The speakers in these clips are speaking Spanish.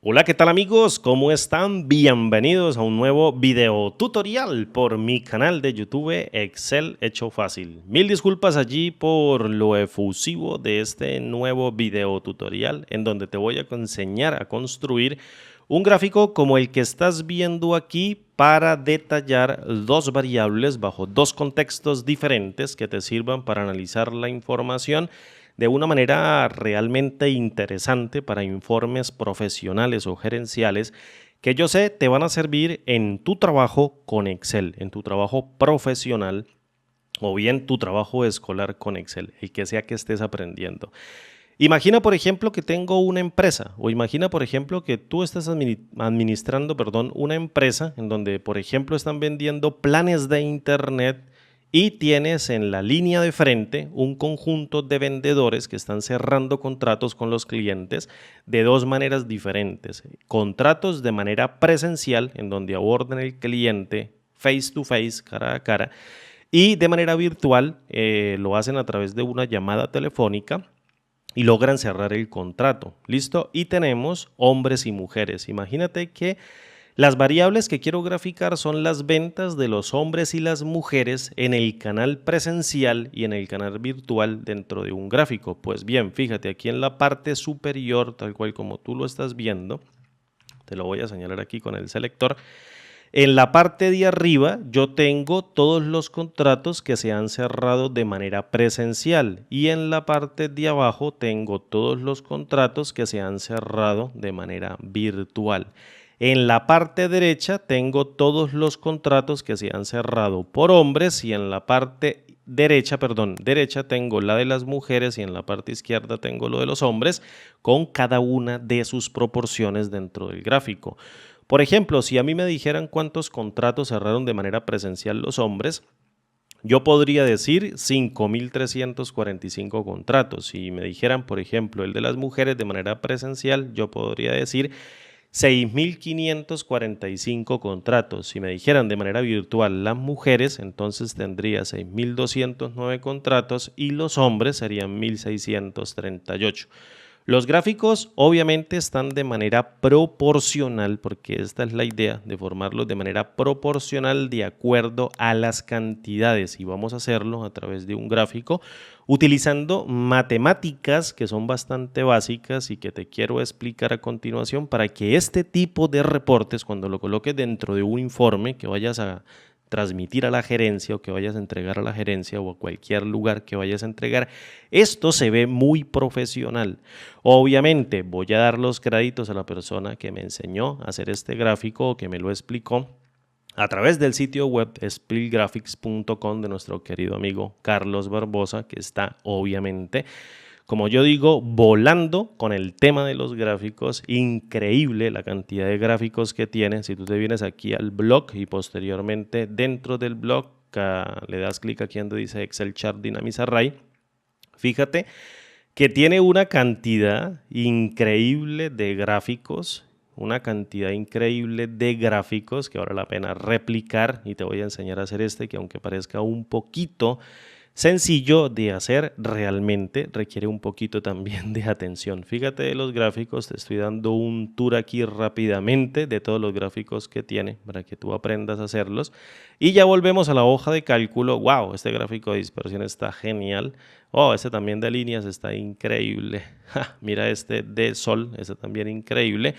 Hola, ¿qué tal amigos? ¿Cómo están? Bienvenidos a un nuevo video tutorial por mi canal de YouTube Excel Hecho Fácil. Mil disculpas allí por lo efusivo de este nuevo video tutorial en donde te voy a enseñar a construir un gráfico como el que estás viendo aquí para detallar dos variables bajo dos contextos diferentes que te sirvan para analizar la información de una manera realmente interesante para informes profesionales o gerenciales que yo sé te van a servir en tu trabajo con Excel, en tu trabajo profesional o bien tu trabajo escolar con Excel, el que sea que estés aprendiendo. Imagina, por ejemplo, que tengo una empresa o imagina, por ejemplo, que tú estás administrando, una empresa en donde, por ejemplo, están vendiendo planes de internet y tienes en la línea de frente un conjunto de vendedores que están cerrando contratos con los clientes de dos maneras diferentes. Contratos de manera presencial, en donde abordan el cliente face to face, cara a cara, y de manera virtual lo hacen a través de una llamada telefónica y logran cerrar el contrato. ¿Listo? Y tenemos hombres y mujeres. Imagínate que las variables que quiero graficar son las ventas de los hombres y las mujeres en el canal presencial y en el canal virtual dentro de un gráfico. Pues bien, fíjate aquí en la parte superior, tal cual como tú lo estás viendo, te lo voy a señalar aquí con el selector. En la parte de arriba yo tengo todos los contratos que se han cerrado de manera presencial y en la parte de abajo tengo todos los contratos que se han cerrado de manera virtual. En la parte derecha tengo todos los contratos que se han cerrado por hombres y en la parte derecha tengo la de las mujeres y en la parte izquierda tengo lo de los hombres con cada una de sus proporciones dentro del gráfico. Por ejemplo, si a mí me dijeran cuántos contratos cerraron de manera presencial los hombres, yo podría decir 5.345 contratos. Si me dijeran, por ejemplo, el de las mujeres de manera presencial, yo podría decir 6.545 contratos. Si me dijeran de manera virtual las mujeres, entonces tendría 6.209 contratos y los hombres serían 1.638. Los gráficos obviamente están de manera proporcional, porque esta es la idea de formarlos de manera proporcional de acuerdo a las cantidades y vamos a hacerlo a través de un gráfico utilizando matemáticas que son bastante básicas y que te quiero explicar a continuación para que este tipo de reportes, cuando lo coloques dentro de un informe que vayas a transmitir a la gerencia o que vayas a entregar a la gerencia o a cualquier lugar que vayas a entregar, esto se ve muy profesional. Obviamente voy a dar los créditos a la persona que me enseñó a hacer este gráfico o que me lo explicó a través del sitio web spillgraphics.com de nuestro querido amigo Carlos Barbosa, que está obviamente, como yo digo, volando con el tema de los gráficos. Increíble la cantidad de gráficos que tiene. Si tú te vienes aquí al blog y posteriormente dentro del blog le das clic aquí donde dice Excel Chart Dynamics Array, fíjate que tiene una cantidad increíble de gráficos, que vale la pena replicar y te voy a enseñar a hacer que aunque parezca un poquito sencillo de hacer, realmente requiere un poquito también de atención. Fíjate de los gráficos, te estoy dando un tour aquí rápidamente de todos los gráficos que tiene para que tú aprendas a hacerlos. Y ya volvemos a la hoja de cálculo. ¡Wow! Este gráfico de dispersión está genial. Oh, este también de líneas está increíble. Ja, mira este de sol, este también increíble.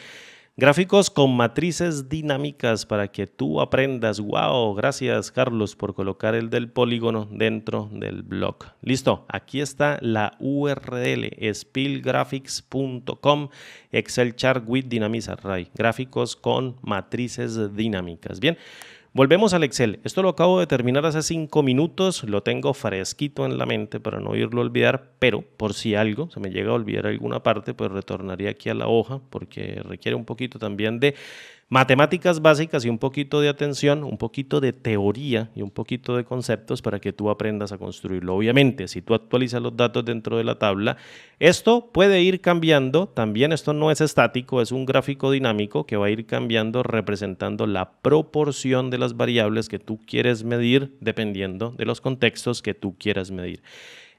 Gráficos con matrices dinámicas para que tú aprendas. Wow, gracias Carlos por colocar el del polígono dentro del blog. Listo, aquí está la URL, spillgraphics.com, Excel Chart with Dynamics Array. Gráficos con matrices dinámicas. Bien. Volvemos al Excel. Esto lo acabo de terminar hace 5 minutos, lo tengo fresquito en la mente para no irlo a olvidar, pero por si algo se me llega a olvidar alguna parte, pues retornaría aquí a la hoja porque requiere un poquito también de matemáticas básicas y un poquito de atención, un poquito de teoría y un poquito de conceptos para que tú aprendas a construirlo. Obviamente, si tú actualizas los datos dentro de la tabla, esto puede ir cambiando. También esto no es estático, es un gráfico dinámico que va a ir cambiando representando la proporción de las variables que tú quieres medir dependiendo de los contextos que tú quieras medir.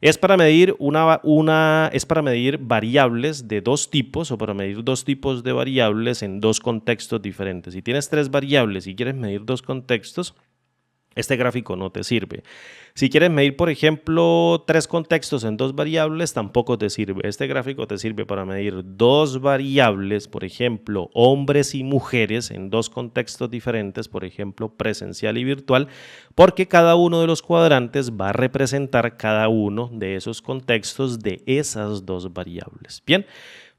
Es para medir es para medir variables de dos tipos o para medir dos tipos de variables en dos contextos diferentes. Si tienes tres variables y quieres medir dos contextos, este gráfico no te sirve. Si quieres medir, por ejemplo, tres contextos en dos variables, tampoco te sirve. Este gráfico te sirve para medir dos variables, por ejemplo, hombres y mujeres en dos contextos diferentes, por ejemplo, presencial y virtual, porque cada uno de los cuadrantes va a representar cada uno de esos contextos de esas dos variables. Bien.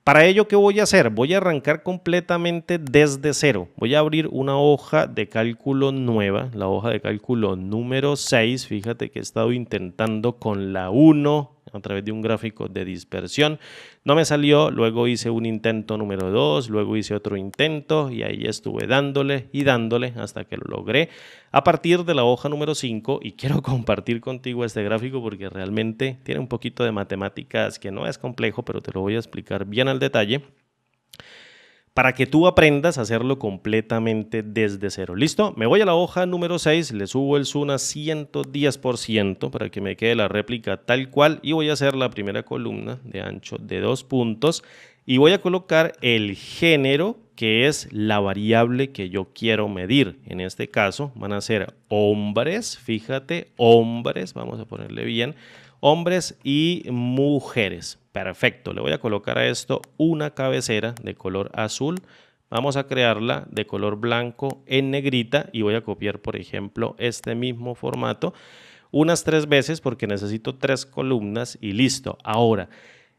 Para ello, ¿qué voy a hacer? Voy a arrancar completamente desde cero. Voy a abrir una hoja de cálculo nueva, la hoja de cálculo número 6. Fíjate que he estado intentando con la 1 a través de un gráfico de dispersión. No me salió, luego hice un intento número 2, luego hice otro intento y ahí estuve dándole y dándole hasta que lo logré a partir de la hoja número 5 y quiero compartir contigo este gráfico porque realmente tiene un poquito de matemáticas que no es complejo, pero te lo voy a explicar bien al detalle para que tú aprendas a hacerlo completamente desde cero. ¿Listo? Me voy a la hoja número 6, le subo el zoom a 110% para que me quede la réplica tal cual y voy a hacer la primera columna de ancho de 2 puntos y voy a colocar el género, que es la variable que yo quiero medir. En este caso van a ser hombres, fíjate, hombres, vamos a ponerle bien, hombres y mujeres. Perfecto, le voy a colocar a esto una cabecera de color azul. Vamos a crearla de color blanco en negrita y voy a copiar, por ejemplo, este mismo formato unas 3 veces porque necesito 3 columnas y listo. Ahora,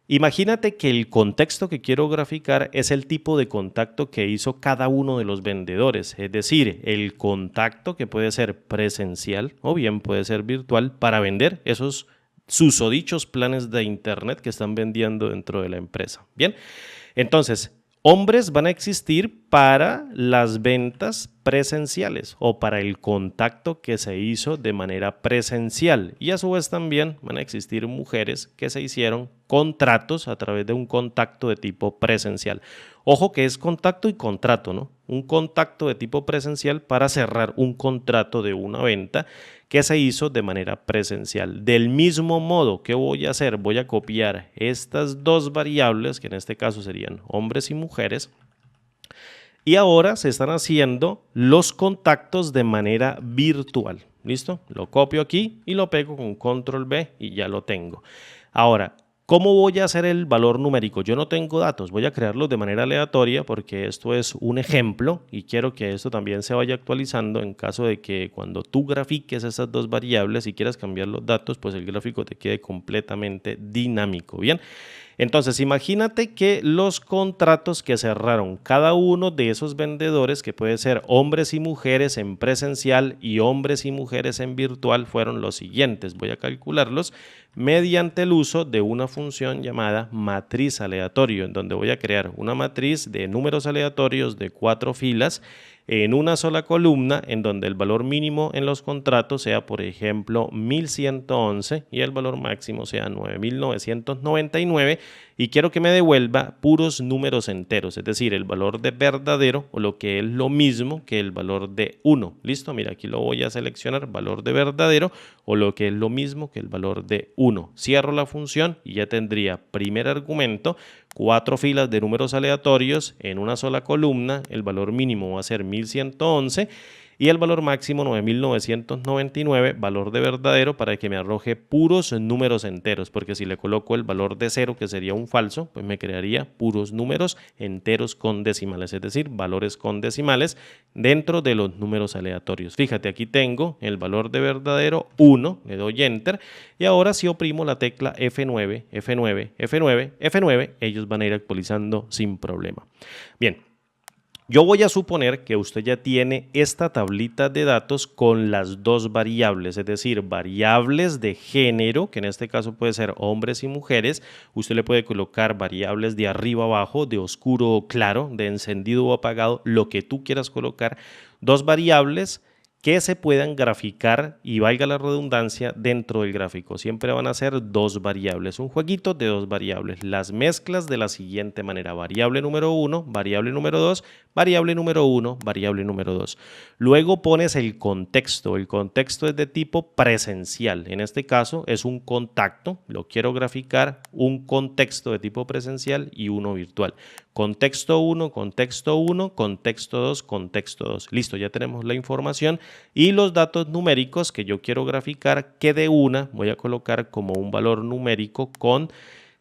imagínate que el contexto que quiero graficar es el tipo de contacto que hizo cada uno de los vendedores, es decir, el contacto que puede ser presencial o bien puede ser virtual para vender esos susodichos planes de internet que están vendiendo dentro de la empresa. Bien, entonces, hombres van a existir para las ventas presenciales o para el contacto que se hizo de manera presencial y a su vez también van a existir mujeres que se hicieron contratos a través de un contacto de tipo presencial. Ojo que es contacto y contrato, ¿no? Un contacto de tipo presencial para cerrar un contrato de una venta que se hizo de manera presencial. Del mismo modo, ¿qué voy a hacer? Voy a copiar estas dos variables, que en este caso serían hombres y mujeres, y ahora se están haciendo los contactos de manera virtual. ¿Listo? Lo copio aquí y lo pego con control V y ya lo tengo. Ahora, ¿cómo voy a hacer el valor numérico? Yo no tengo datos, voy a crearlos de manera aleatoria porque esto es un ejemplo y quiero que esto también se vaya actualizando en caso de que cuando tú grafiques esas dos variables y quieras cambiar los datos, pues el gráfico te quede completamente dinámico. Bien. Entonces, imagínate que los contratos que cerraron cada uno de esos vendedores, que puede ser hombres y mujeres en presencial y hombres y mujeres en virtual, fueron los siguientes. Voy a calcularlos mediante el uso de una función llamada matriz aleatorio, en donde voy a crear una matriz de números aleatorios de 4 filas en una sola columna en donde el valor mínimo en los contratos sea, por ejemplo, 1111 y el valor máximo sea 9999 y quiero que me devuelva puros números enteros, es decir, el valor de verdadero o lo que es lo mismo que el valor de 1. ¿Listo? Mira, aquí lo voy a seleccionar, valor de verdadero o lo que es lo mismo que el valor de 1. Cierro la función y ya tendría primer argumento, 4 filas de números aleatorios en una sola columna, el valor mínimo va a ser 1111 y el valor máximo 9999, valor de verdadero para que me arroje puros números enteros, porque si le coloco el valor de 0, que sería un falso, pues me crearía puros números enteros con decimales, es decir, valores con decimales dentro de los números aleatorios. Fíjate, aquí tengo el valor de verdadero 1, le doy Enter y ahora si oprimo la tecla F9, F9, F9, F9, ellos van a ir actualizando sin problema. Bien. Yo voy a suponer que usted ya tiene esta tablita de datos con las dos variables, es decir, variables de género, que en este caso puede ser hombres y mujeres. Usted le puede colocar variables de arriba abajo, de oscuro o claro, de encendido o apagado, lo que tú quieras colocar. Dos variables que se puedan graficar y valga la redundancia dentro del gráfico. Siempre van a ser dos variables, un jueguito de dos variables. Las mezclas de la siguiente manera: variable número 1, variable número 2, variable número 1, variable número 2. Luego pones el contexto. El contexto es de tipo presencial. En este caso es un contacto, lo quiero graficar, un contexto de tipo presencial y uno virtual. Contexto 1, contexto 1, contexto 2, contexto 2. Listo, ya tenemos la información y los datos numéricos que yo quiero graficar, que de una voy a colocar como un valor numérico con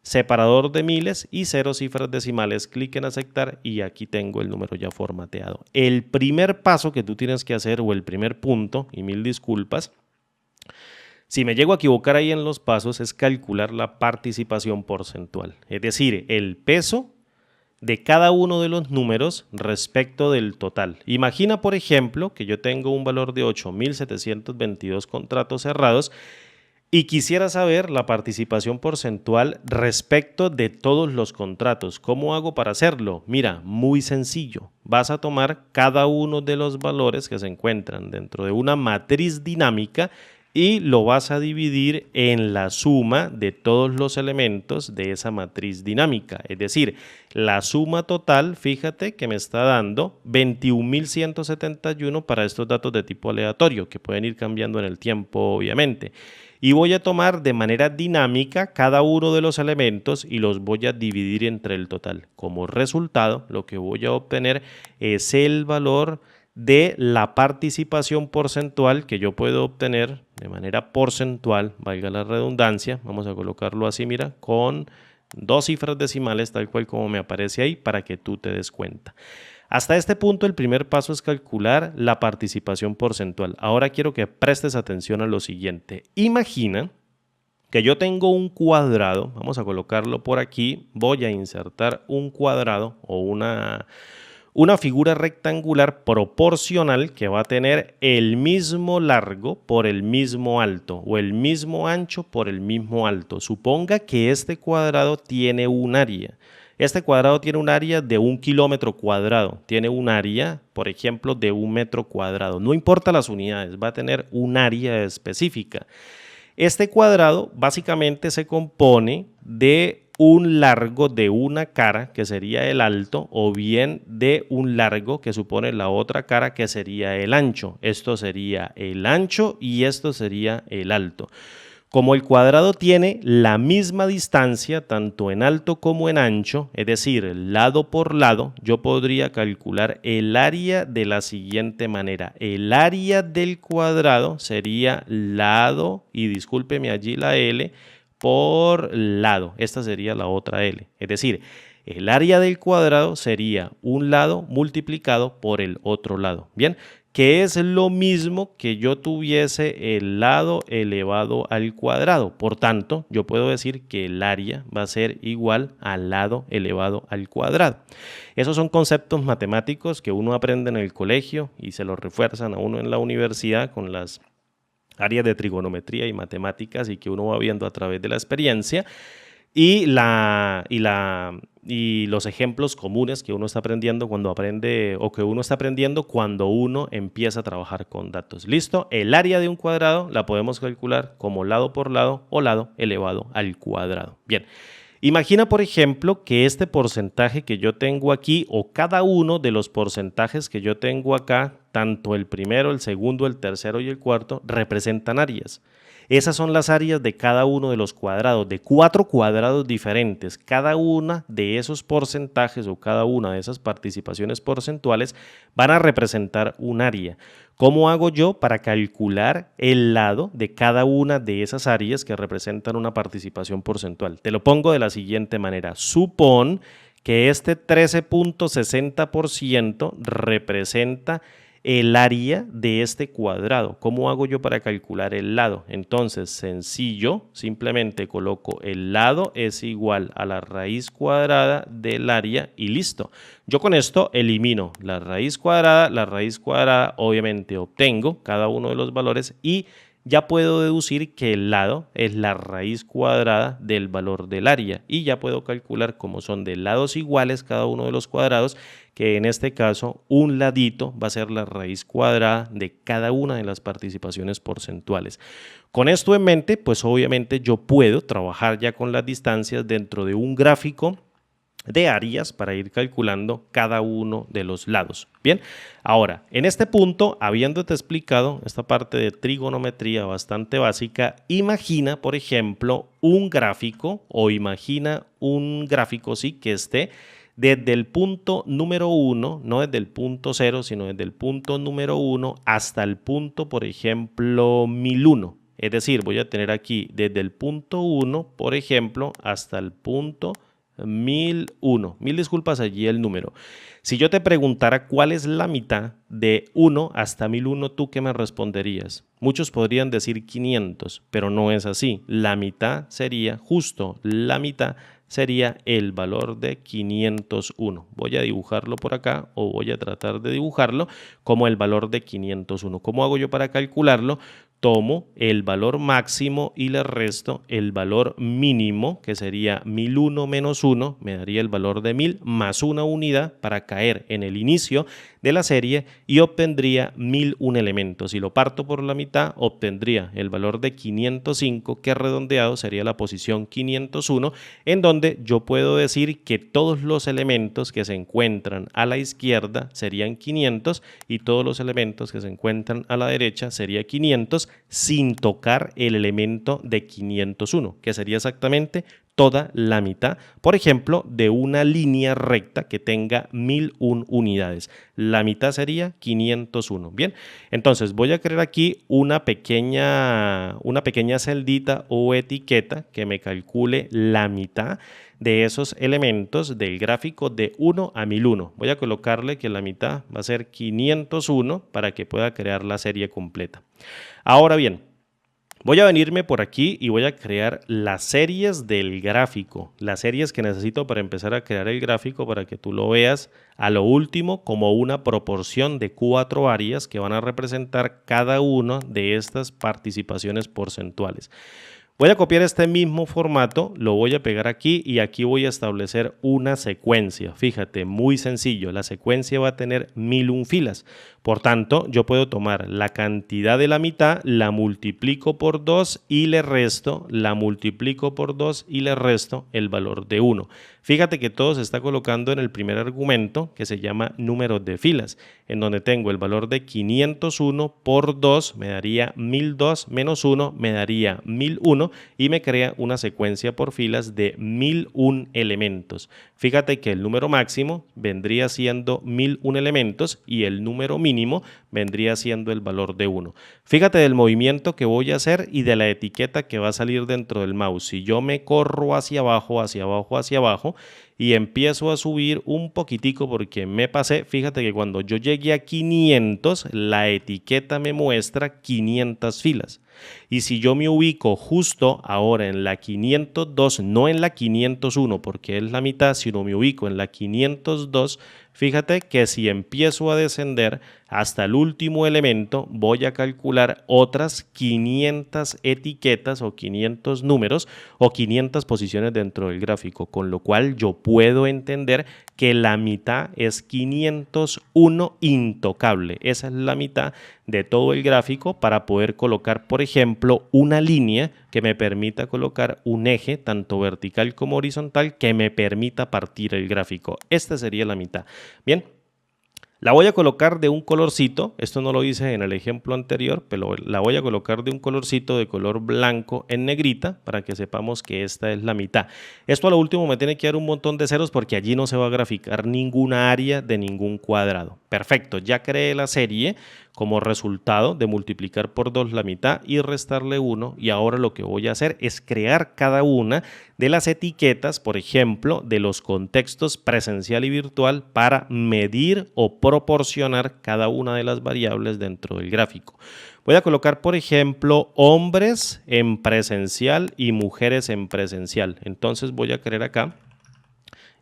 separador de miles y 0 cifras decimales. Clic en aceptar y aquí tengo el número ya formateado. El primer paso que tú tienes que hacer, o el primer punto, y mil disculpas, si me llego a equivocar ahí en los pasos, es calcular la participación porcentual, es decir, el peso de cada uno de los números respecto del total. Imagina, por ejemplo, que yo tengo un valor de 8.722 contratos cerrados y quisiera saber la participación porcentual respecto de todos los contratos. ¿Cómo hago para hacerlo? Mira, muy sencillo. Vas a tomar cada uno de los valores que se encuentran dentro de una matriz dinámica y lo vas a dividir en la suma de todos los elementos de esa matriz dinámica. Es decir, la suma total, fíjate que me está dando 21.171 para estos datos de tipo aleatorio, que pueden ir cambiando en el tiempo, obviamente. Y voy a tomar de manera dinámica cada uno de los elementos y los voy a dividir entre el total. Como resultado, lo que voy a obtener es el valor de la participación porcentual que yo puedo obtener de manera porcentual, valga la redundancia. Vamos a colocarlo así, mira, con dos cifras decimales, tal cual como me aparece ahí, para que tú te des cuenta. Hasta este punto, el primer paso es calcular la participación porcentual. Ahora quiero que prestes atención a lo siguiente. Imagina que yo tengo un cuadrado, vamos a colocarlo por aquí, voy a insertar un cuadrado o una figura rectangular proporcional que va a tener el mismo largo por el mismo alto o el mismo ancho por el mismo alto. Suponga que este cuadrado tiene un área. Este cuadrado tiene un área de 1 kilómetro cuadrado. Tiene un área, por ejemplo, de 1 metro cuadrado. No importa las unidades, va a tener un área específica. Este cuadrado básicamente se compone de un largo de una cara, que sería el alto, o bien de un largo que supone la otra cara, que sería el ancho. Esto sería el ancho y esto sería el alto. Como el cuadrado tiene la misma distancia tanto en alto como en ancho, es decir, lado por lado, yo podría calcular el área de la siguiente manera. El área del cuadrado sería lado, y discúlpeme allí la L, por lado. Esta sería la otra L. Es decir, el área del cuadrado sería un lado multiplicado por el otro lado. Bien, que es lo mismo que yo tuviese el lado elevado al cuadrado. Por tanto, yo puedo decir que el área va a ser igual al lado elevado al cuadrado. Esos son conceptos matemáticos que uno aprende en el colegio y se los refuerzan a uno en la universidad con las áreas de trigonometría y matemáticas y que uno va viendo a través de la experiencia. Y los ejemplos comunes que uno está aprendiendo cuando aprende o que uno está aprendiendo cuando uno empieza a trabajar con datos. ¿Listo? El área de un cuadrado la podemos calcular como lado por lado o lado elevado al cuadrado. Bien. Imagina, por ejemplo, que este porcentaje que yo tengo aquí o cada uno de los porcentajes que yo tengo acá, tanto el primero, el segundo, el tercero y el cuarto, representan áreas. Esas son las áreas de cada uno de los cuadrados, de 4 cuadrados diferentes. Cada una de esos porcentajes o cada una de esas participaciones porcentuales van a representar un área. ¿Cómo hago yo para calcular el lado de cada una de esas áreas que representan una participación porcentual? Te lo pongo de la siguiente manera. Supón que este 13.60% representa el área de este cuadrado. ¿Cómo hago yo para calcular el lado? Entonces, sencillo, simplemente coloco el lado es igual a la raíz cuadrada del área y listo. Yo con esto elimino la raíz cuadrada, obviamente obtengo cada uno de los valores y ya puedo deducir que el lado es la raíz cuadrada del valor del área y ya puedo calcular como son de lados iguales cada uno de los cuadrados, que en este caso un ladito va a ser la raíz cuadrada de cada una de las participaciones porcentuales. Con esto en mente, pues obviamente yo puedo trabajar ya con las distancias dentro de un gráfico de áreas para ir calculando cada uno de los lados. Bien, ahora, en este punto, habiéndote explicado esta parte de trigonometría bastante básica, imagina, por ejemplo, un gráfico sí, que esté desde el punto número 1, no desde el punto 0, sino desde el punto número 1 hasta el punto, por ejemplo, 1001. Es decir, voy a tener aquí desde el punto 1, por ejemplo, hasta el punto 1001. Mil disculpas allí el número. Si yo te preguntara cuál es la mitad de 1 hasta 1001, ¿tú qué me responderías? Muchos podrían decir 500, pero no es así. La mitad sería, justo la mitad sería el valor de 501. Voy a dibujarlo por acá o voy a tratar de dibujarlo como el valor de 501. ¿Cómo hago yo para calcularlo? Tomo el valor máximo y le resto el valor mínimo, que sería 1001 menos 1, me daría el valor de 1000 más una unidad para caer en el inicio de la serie y obtendría 1001 elementos. Si lo parto por la mitad, obtendría el valor de 505, que redondeado sería la posición 501, en donde yo puedo decir que todos los elementos que se encuentran a la izquierda serían 500 y todos los elementos que se encuentran a la derecha sería 500, sin tocar el elemento de 501, que sería exactamente toda la mitad, por ejemplo, de una línea recta que tenga 1001 unidades. La mitad sería 501. Bien, entonces voy a crear aquí una pequeña celdita o etiqueta que me calcule la mitad de esos elementos del gráfico de 1 a 1001. Voy a colocarle que la mitad va a ser 501 para que pueda crear la serie completa. Ahora bien, voy a venirme por aquí y voy a crear las series del gráfico, las series que necesito para empezar a crear el gráfico para que tú lo veas a lo último como una proporción de 4 áreas que van a representar cada una de estas participaciones porcentuales. Voy a copiar este mismo formato, lo voy a pegar aquí y aquí voy a establecer una secuencia. Fíjate, muy sencillo, la secuencia va a tener 1001 filas. Por tanto, yo puedo tomar la cantidad de la mitad, la multiplico por 2 y le resto, la multiplico por 2 y le resto el valor de 1. Fíjate que todo se está colocando en el primer argumento que se llama números de filas, en donde tengo el valor de 501 por 2 me daría 1002 menos 1 me daría 1001 y me crea una secuencia por filas de 1001 elementos. Fíjate que el número máximo vendría siendo 1001 elementos y el número mínimo vendría siendo el valor de 1. Fíjate del movimiento que voy a hacer y de la etiqueta que va a salir dentro del mouse. Si yo me corro hacia abajo, hacia abajo, hacia abajo y empiezo a subir un poquitico porque me pasé, fíjate que cuando yo llegué a 500, la etiqueta me muestra 500 filas. Y si yo me ubico justo ahora en la 502, no en la 501 porque es la mitad, sino me ubico en la 502, fíjate que si empiezo a descender hasta el último elemento, voy a calcular otras 500 etiquetas o 500 números o 500 posiciones dentro del gráfico, con lo cual yo puedo entender que la mitad es 501 intocable. Esa es la mitad de todo el gráfico para poder colocar, por ejemplo, una línea que me permita colocar un eje tanto vertical como horizontal que me permita partir el gráfico. Esta sería la mitad. Bien. La voy a colocar de un colorcito, esto no lo hice en el ejemplo anterior, pero la voy a colocar de un colorcito de color blanco en negrita para que sepamos que esta es la mitad. Esto a lo último me tiene que dar un montón de ceros porque allí no se va a graficar ninguna área de ningún cuadrado. Perfecto, ya creé la serie como resultado de multiplicar por 2 la mitad y restarle 1 y ahora lo que voy a hacer es crear cada una de las etiquetas, por ejemplo, de los contextos presencial y virtual para medir o proporcionar cada una de las variables dentro del gráfico. Voy a colocar, por ejemplo, hombres en presencial y mujeres en presencial. Entonces voy a crear acá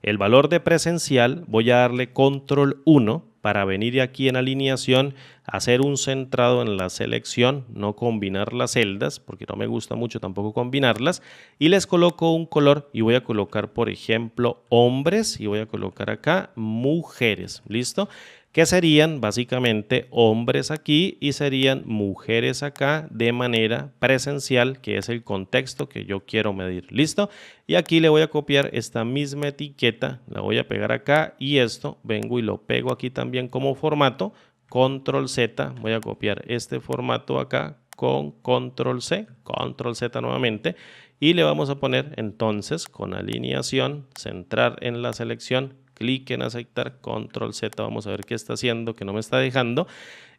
el valor de presencial, voy a darle control 1 para venir aquí en alineación, hacer un centrado en la selección, no combinar las celdas, porque no me gusta mucho tampoco combinarlas, y les coloco un color y voy a colocar, por ejemplo, hombres y voy a colocar acá mujeres, ¿listo? Que serían básicamente hombres aquí y serían mujeres acá de manera presencial, que es el contexto que yo quiero medir. ¿Listo? Y aquí le voy a copiar esta misma etiqueta, la voy a pegar acá y esto vengo y lo pego aquí también como formato. Control Z, voy a copiar este formato acá con Control C, Control Z nuevamente y le vamos a poner entonces con alineación, centrar en la selección, clic en aceptar, Control Z, vamos a ver qué está haciendo, que no me está dejando.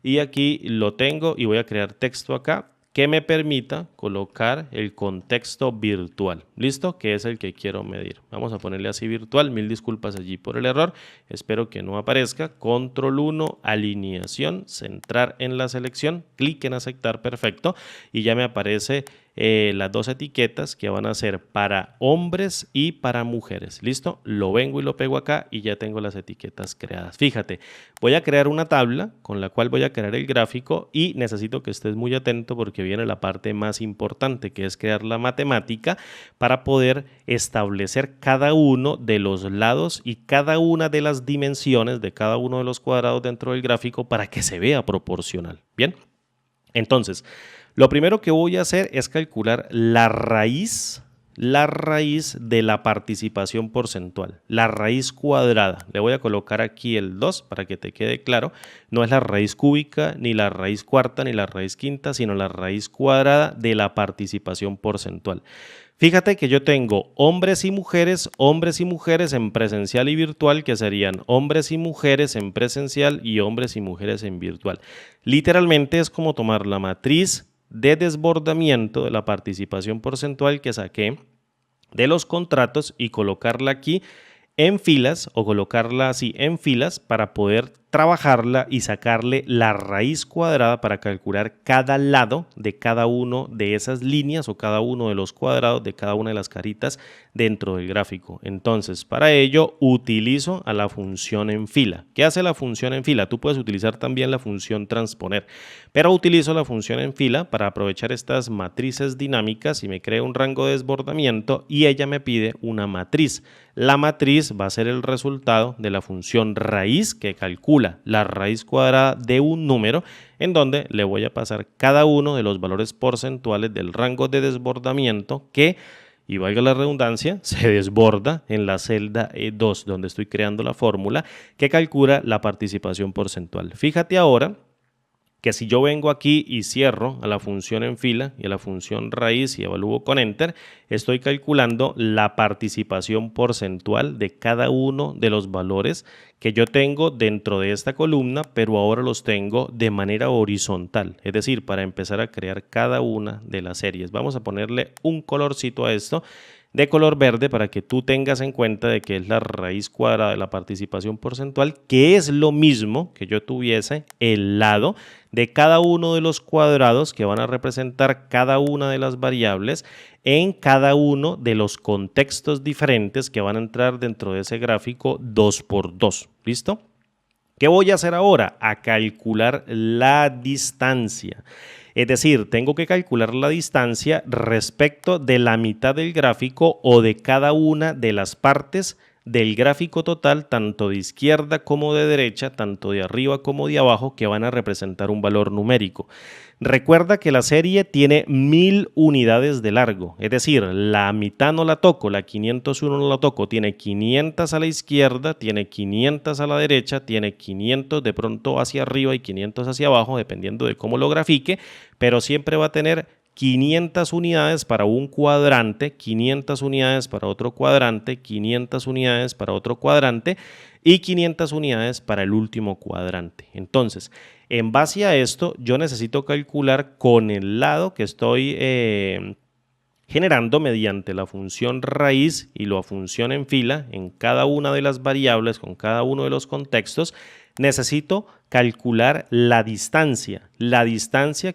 Y aquí lo tengo y voy a crear texto acá que me permita colocar el contexto virtual, ¿listo? Que es el que quiero medir. Vamos a ponerle así virtual, mil disculpas allí por el error, espero que no aparezca. Control 1, alineación, centrar en la selección, clic en aceptar, perfecto. Y ya me aparece las dos etiquetas que van a ser para hombres y para mujeres. ¿Listo? Lo vengo y lo pego acá y ya tengo las etiquetas creadas. Fíjate, voy a crear una tabla con la cual voy a crear el gráfico y necesito que estés muy atento porque viene la parte más importante, que es crear la matemática para poder establecer cada uno de los lados y cada una de las dimensiones de cada uno de los cuadrados dentro del gráfico para que se vea proporcional. Bien, entonces lo primero que voy a hacer es calcular la raíz de la participación porcentual, la raíz cuadrada. Le voy a colocar aquí el 2 para que te quede claro. No es la raíz cúbica, ni la raíz cuarta, ni la raíz quinta, sino la raíz cuadrada de la participación porcentual. Fíjate que yo tengo hombres y mujeres en presencial y virtual, que serían hombres y mujeres en presencial y hombres y mujeres en virtual. Literalmente es como tomar la matriz de desbordamiento de la participación porcentual que saqué de los contratos y colocarla aquí en filas o colocarla así en filas para poder trabajarla y sacarle la raíz cuadrada para calcular cada lado de cada uno de esas líneas o cada uno de los cuadrados de cada una de las caritas dentro del gráfico. Entonces, para ello utilizo a la función en fila. ¿Qué hace la función en fila? Tú puedes utilizar también la función transponer, pero utilizo la función en fila para aprovechar estas matrices dinámicas y me crea un rango de desbordamiento y ella me pide una matriz. La matriz va a ser el resultado de la función raíz que calcula la raíz cuadrada de un número, en donde le voy a pasar cada uno de los valores porcentuales del rango de desbordamiento que, y valga la redundancia, se desborda en la celda E2, donde estoy creando la fórmula que calcula la participación porcentual. Fíjate ahora que si yo vengo aquí y cierro a la función en fila y a la función raíz y evalúo con Enter, estoy calculando la participación porcentual de cada uno de los valores que yo tengo dentro de esta columna, pero ahora los tengo de manera horizontal, es decir, para empezar a crear cada una de las series. Vamos a ponerle un colorcito a esto de color verde para que tú tengas en cuenta de que es la raíz cuadrada de la participación porcentual, que es lo mismo que yo tuviese el lado de cada uno de los cuadrados que van a representar cada una de las variables en cada uno de los contextos diferentes que van a entrar dentro de ese gráfico 2×2. ¿Listo? ¿Qué voy a hacer ahora? A calcular la distancia. Es decir, tengo que calcular la distancia respecto de la mitad del gráfico o de cada una de las partes del gráfico total, tanto de izquierda como de derecha, tanto de arriba como de abajo, que van a representar un valor numérico. Recuerda que la serie tiene 1000 unidades de largo, es decir, la mitad no la toco, la 501 no la toco, tiene 500 a la izquierda, tiene 500 a la derecha, tiene 500 de pronto hacia arriba y 500 hacia abajo, dependiendo de cómo lo grafique, pero siempre va a tener 500 unidades para un cuadrante, 500 unidades para otro cuadrante, 500 unidades para otro cuadrante y 500 unidades para el último cuadrante. Entonces, en base a esto, yo necesito calcular con el lado que estoy generando mediante la función raíz y la función en fila en cada una de las variables con cada uno de los contextos. Necesito calcular la distancia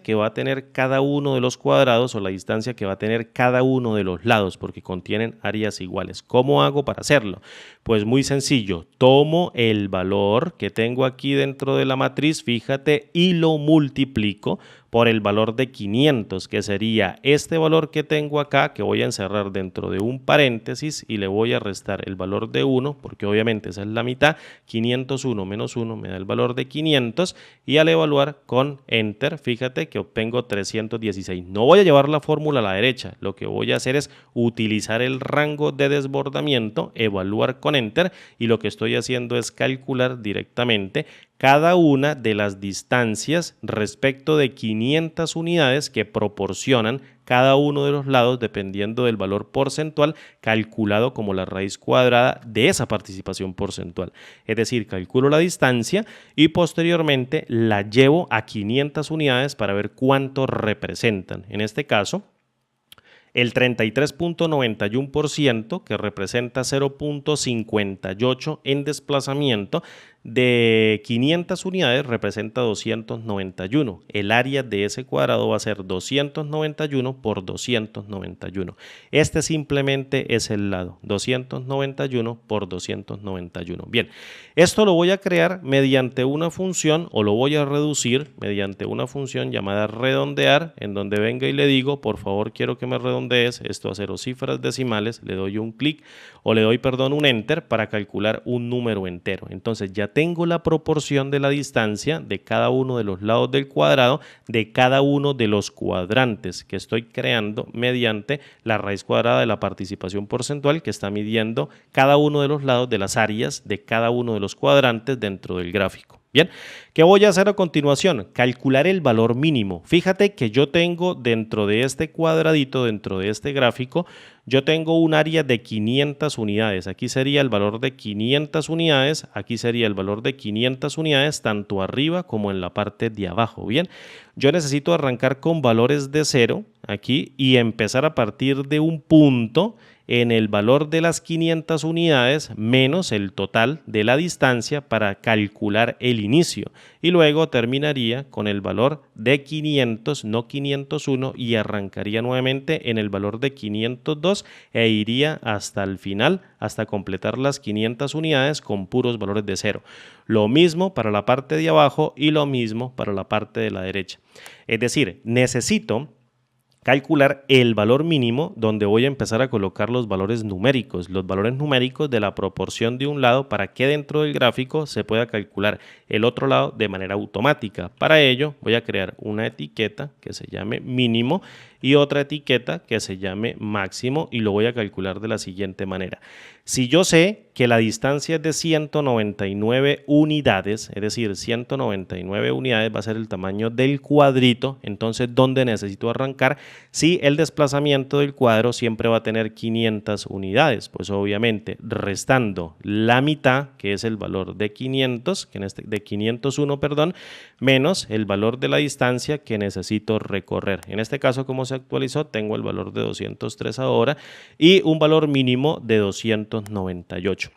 que va a tener cada uno de los cuadrados o la distancia que va a tener cada uno de los lados, porque contienen áreas iguales. ¿Cómo hago para hacerlo? Pues muy sencillo, tomo el valor que tengo aquí dentro de la matriz, fíjate, y lo multiplico por el valor de 500, que sería este valor que tengo acá, que voy a encerrar dentro de un paréntesis y le voy a restar el valor de 1, porque obviamente esa es la mitad. 501 menos 1 me da el valor de 500 y al evaluar con Enter, fíjate que obtengo 316. No voy a llevar la fórmula a la derecha, lo que voy a hacer es utilizar el rango de desbordamiento, evaluar con Enter, y lo que estoy haciendo es calcular directamente cada una de las distancias respecto de 500 unidades que proporcionan cada uno de los lados dependiendo del valor porcentual calculado como la raíz cuadrada de esa participación porcentual. Es decir, calculo la distancia y posteriormente la llevo a 500 unidades para ver cuánto representan. En este caso, el 33.91%, que representa 0.58 en desplazamiento, de 500 unidades representa 291. El área de ese cuadrado va a ser 291 por 291. Este simplemente es el lado, 291 por 291. Bien, esto lo voy a crear mediante una función o lo voy a reducir mediante una función llamada redondear, en donde venga y le digo, por favor, quiero que me redondees esto a 0 cifras decimales, le doy un clic o le doy, perdón, un enter para calcular un número entero. Entonces ya tengo la proporción de la distancia de cada uno de los lados del cuadrado, de cada uno de los cuadrantes que estoy creando mediante la raíz cuadrada de la participación porcentual que está midiendo cada uno de los lados de las áreas de cada uno de los cuadrantes dentro del gráfico. Bien, ¿qué voy a hacer a continuación? Calcular el valor mínimo. Fíjate que yo tengo dentro de este cuadradito, dentro de este gráfico, yo tengo un área de 500 unidades. Aquí sería el valor de 500 unidades, aquí sería el valor de 500 unidades, tanto arriba como en la parte de abajo. Bien, yo necesito arrancar con valores de 0 aquí y empezar a partir de un punto en el valor de las 500 unidades menos el total de la distancia para calcular el inicio y luego terminaría con el valor de 500, no 501, y arrancaría nuevamente en el valor de 502 e iría hasta el final, hasta completar las 500 unidades con puros valores de 0. Lo mismo para la parte de abajo y lo mismo para la parte de la derecha. Es decir, necesito calcular el valor mínimo donde voy a empezar a colocar los valores numéricos de la proporción de un lado para que dentro del gráfico se pueda calcular el otro lado de manera automática. Para ello voy a crear una etiqueta que se llame mínimo y otra etiqueta que se llame máximo y lo voy a calcular de la siguiente manera. Si yo sé que la distancia es de 199 unidades, es decir, 199 unidades va a ser el tamaño del cuadrito, entonces ¿dónde necesito arrancar? Si el desplazamiento del cuadro siempre va a tener 500 unidades, pues obviamente restando la mitad, que es el valor de 500, de 501, perdón, menos el valor de la distancia que necesito recorrer. En este caso, como se actualizó, tengo el valor de 203 ahora y un valor mínimo de 298.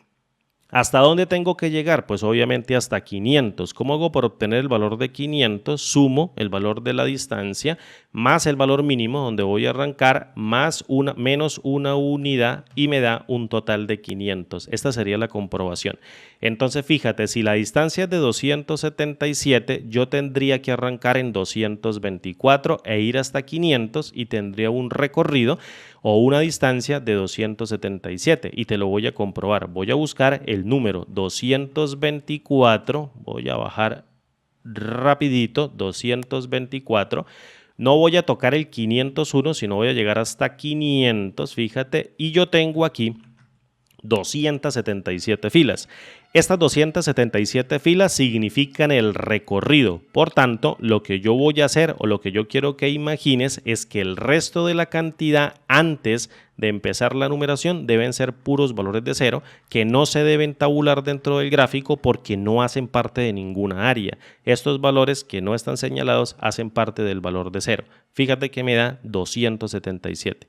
¿Hasta dónde tengo que llegar? Pues obviamente hasta 500. ¿Cómo hago para obtener el valor de 500? Sumo el valor de la distancia más el valor mínimo donde voy a arrancar menos una unidad y me da un total de 500. Esta sería la comprobación. Entonces fíjate, si la distancia es de 277, yo tendría que arrancar en 224 e ir hasta 500 y tendría un recorrido o una distancia de 277 y te lo voy a comprobar. Voy a buscar el número 224, voy a bajar rapidito, 224, no voy a tocar el 501, sino voy a llegar hasta 500, fíjate, y yo tengo aquí 277 filas. Estas 277 filas significan el recorrido. Por tanto, lo que yo voy a hacer o lo que yo quiero que imagines es que el resto de la cantidad antes de empezar la numeración deben ser puros valores de cero que no se deben tabular dentro del gráfico porque no hacen parte de ninguna área. Estos valores que no están señalados hacen parte del valor de cero. Fíjate que me da 277.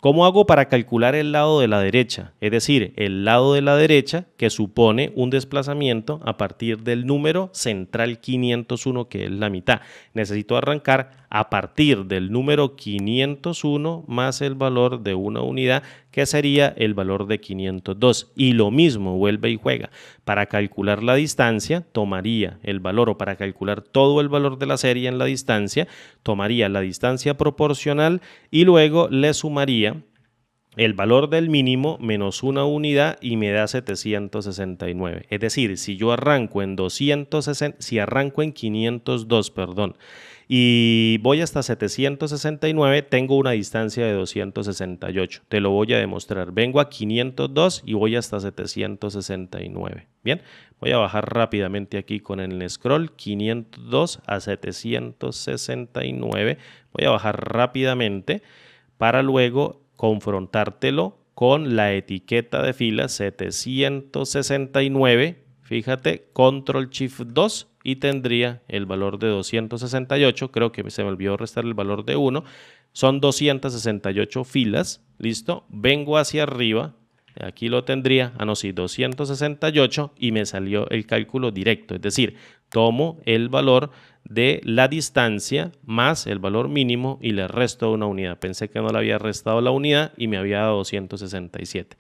¿Cómo hago para calcular el lado de la derecha? Es decir, el lado de la derecha que supone un desplazamiento a partir del número central 501, que es la mitad. Necesito arrancar a partir del número 501 más el valor de una unidad, que sería el valor de 502. Y lo mismo, vuelve y juega. Para calcular la distancia, tomaría el valor, o para calcular todo el valor de la serie en la distancia, tomaría la distancia proporcional y luego le sumaría el valor del mínimo menos una unidad y me da 769. Es decir, si yo arranco en 502, perdón, y voy hasta 769, tengo una distancia de 268. Te lo voy a demostrar. Vengo a 502 y voy hasta 769. Bien, voy a bajar rápidamente aquí con el scroll, 502 a 769. Voy a bajar rápidamente para luego confrontártelo con la etiqueta de fila 769. Fíjate, Control Shift 2 y tendría el valor de 268. Creo que se me olvidó restar el valor de 1. Son 268 filas. Listo. Vengo hacia arriba. Aquí lo tendría. No, sí, 268 y me salió el cálculo directo. Es decir, tomo el valor de la distancia más el valor mínimo y le resto una unidad. Pensé que no le había restado la unidad y me había dado 267.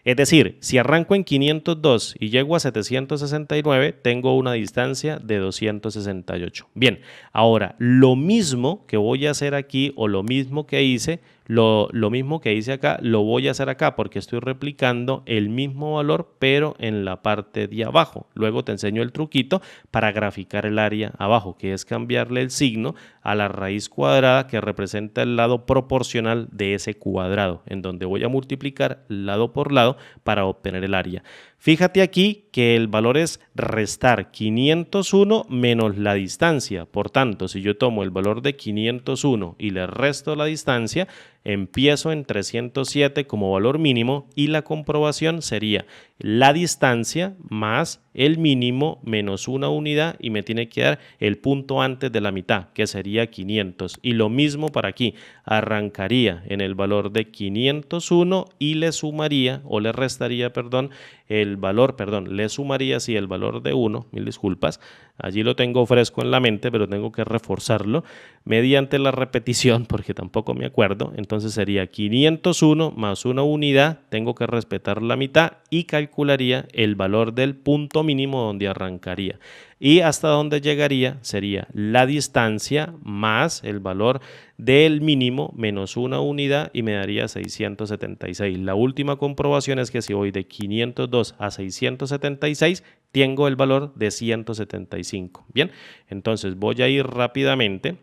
Es decir, si arranco en 502 y llego a 769, tengo una distancia de 268. Bien, ahora lo mismo que voy a hacer aquí o lo mismo que hice, lo mismo que hice acá, lo voy a hacer acá porque estoy replicando el mismo valor pero en la parte de abajo. Luego te enseño el truquito para graficar el área abajo, que es cambiarle el signo a la raíz cuadrada que representa el lado proporcional de ese cuadrado, en donde voy a multiplicar lado por lado para obtener el área. Fíjate aquí que el valor es restar 501 menos la distancia. Por tanto, si yo tomo el valor de 501 y le resto la distancia, empiezo en 307 como valor mínimo y la comprobación sería la distancia más el mínimo menos una unidad y me tiene que dar el punto antes de la mitad, que sería 500. Y lo mismo para aquí, arrancaría en el valor de 501 y le sumaría o le restaría, perdón, el valor, le sumaría sí el valor de 1, mil disculpas, allí lo tengo fresco en la mente, pero tengo que reforzarlo mediante la repetición porque tampoco me acuerdo. Entonces sería 501 más una unidad, tengo que respetar la mitad y calcularía el valor del punto mínimo donde arrancaría. Y hasta donde llegaría sería la distancia más el valor del mínimo menos una unidad y me daría 676. La última comprobación es que si voy de 502 a 676, tengo el valor de 175. Bien, entonces voy a ir rápidamente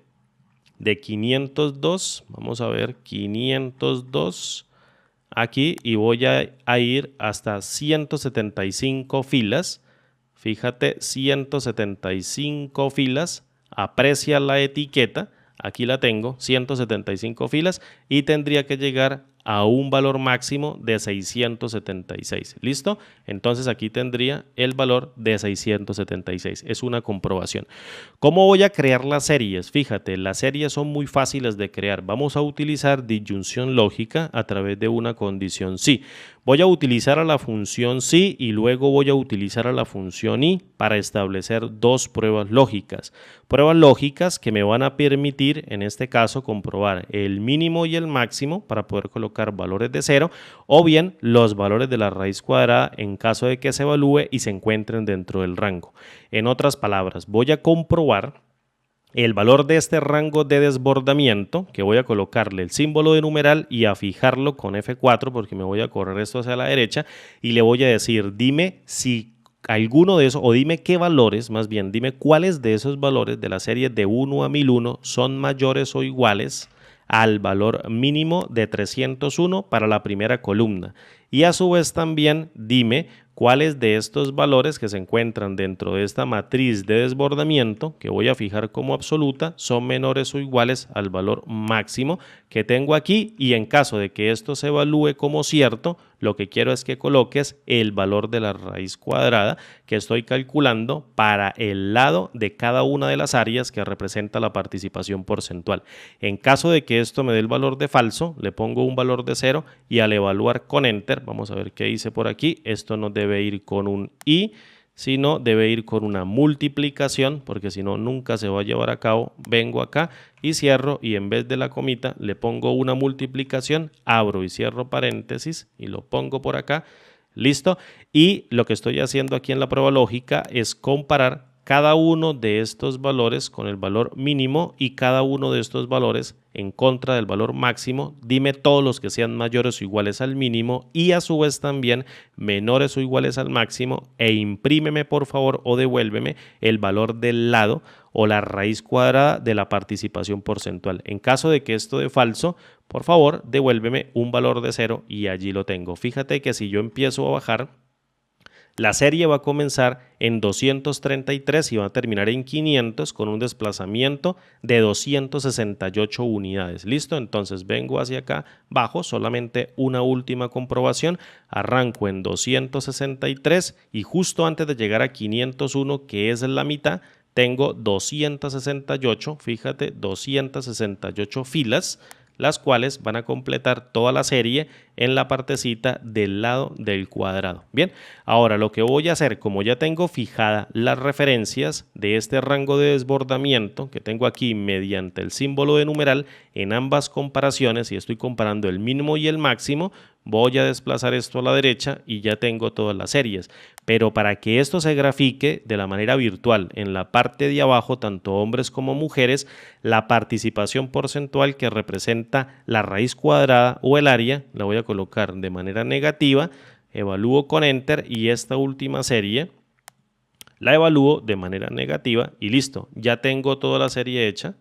de 502, vamos a ver, 502 aquí y voy a ir hasta 175 filas. Fíjate, 175 filas, aprecia la etiqueta, aquí la tengo, 175 filas y tendría que llegar a un valor máximo de 676. ¿Listo? Entonces aquí tendría el valor de 676. Es una comprobación. ¿Cómo voy a crear las series? Fíjate, las series son muy fáciles de crear. Vamos a utilizar disyunción lógica a través de una condición si. Voy a utilizar a la función si y luego voy a utilizar a la función y para establecer dos pruebas lógicas. Pruebas lógicas que me van a permitir, en este caso, comprobar el mínimo y el máximo para poder colocar valores de cero o bien los valores de la raíz cuadrada en caso de que se evalúe y se encuentren dentro del rango. En otras palabras, voy a comprobar el valor de este rango de desbordamiento, que voy a colocarle el símbolo de numeral y a fijarlo con F4 porque me voy a correr esto hacia la derecha y le voy a decir, dime si alguno de esos, o dime qué valores, más bien, dime cuáles de esos valores de la serie de 1 a 1001 son mayores o iguales al valor mínimo de 301 para la primera columna. Y a su vez también dime cuáles de estos valores que se encuentran dentro de esta matriz de desbordamiento, que voy a fijar como absoluta, son menores o iguales al valor máximo que tengo aquí, y en caso de que esto se evalúe como cierto, lo que quiero es que coloques el valor de la raíz cuadrada que estoy calculando para el lado de cada una de las áreas que representa la participación porcentual. En caso de que esto me dé el valor de falso, le pongo un valor de 0 y al evaluar con Enter, vamos a ver qué dice por aquí, esto no debe ir con un I, sino debe ir con una multiplicación, porque si no nunca se va a llevar a cabo. Vengo acá y cierro, y en vez de la comita le pongo una multiplicación, abro y cierro paréntesis y lo pongo por acá, listo. Y lo que estoy haciendo aquí en la prueba lógica es comparar cada uno de estos valores con el valor mínimo y cada uno de estos valores en contra del valor máximo. Dime todos los que sean mayores o iguales al mínimo y a su vez también menores o iguales al máximo, e imprímeme por favor o devuélveme el valor del lado o la raíz cuadrada de la participación porcentual. En caso de que esto dé falso, por favor devuélveme un valor de 0 y allí lo tengo. Fíjate que si yo empiezo a bajar, la serie va a comenzar en 233 y va a terminar en 500 con un desplazamiento de 268 unidades. ¿Listo? Entonces vengo hacia acá, bajo, solamente una última comprobación, arranco en 263 y justo antes de llegar a 501, que es la mitad, tengo 268, fíjate, 268 filas, las cuales van a completar toda la serie en la partecita del lado del cuadrado. Bien, ahora lo que voy a hacer, como ya tengo fijada las referencias de este rango de desbordamiento que tengo aquí mediante el símbolo de numeral en ambas comparaciones, y estoy comparando el mínimo y el máximo, voy a desplazar esto a la derecha y ya tengo todas las series. Pero para que esto se grafique de la manera virtual en la parte de abajo, tanto hombres como mujeres, la participación porcentual que representa la raíz cuadrada o el área, la voy a colocar de manera negativa, evalúo con Enter y esta última serie la evalúo de manera negativa y listo, ya tengo toda la serie hecha.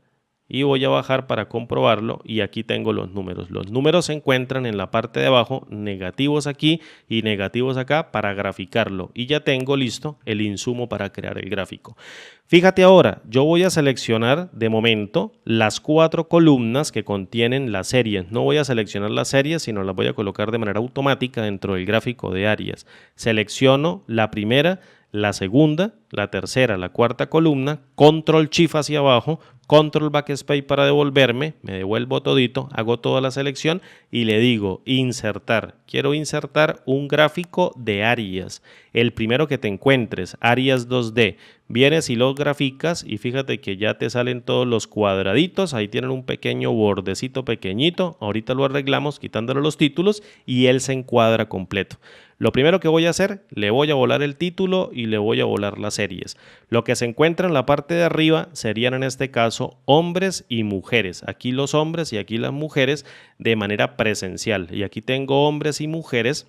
Y voy a bajar para comprobarlo y aquí tengo los números. Los números se encuentran en la parte de abajo, negativos aquí y negativos acá para graficarlo. Y ya tengo listo el insumo para crear el gráfico. Fíjate ahora, yo voy a seleccionar de momento las 4 columnas que contienen las series. No voy a seleccionar las series, sino las voy a colocar de manera automática dentro del gráfico de áreas. Selecciono la primera, la segunda, la tercera, la cuarta columna, control shift hacia abajo, control backspace para devolverme, me devuelvo todito, hago toda la selección y le digo insertar. Quiero insertar un gráfico de áreas, el primero que te encuentres, áreas 2D. Vienes y los graficas y fíjate que ya te salen todos los cuadraditos, ahí tienen un pequeño bordecito pequeñito, ahorita lo arreglamos quitándole los títulos y él se encuadra completo. Lo primero que voy a hacer, le voy a volar el título y le voy a volar las series. Lo que se encuentra en la parte de arriba serían en este caso hombres y mujeres. Aquí los hombres y aquí las mujeres de manera presencial. Y aquí tengo hombres y mujeres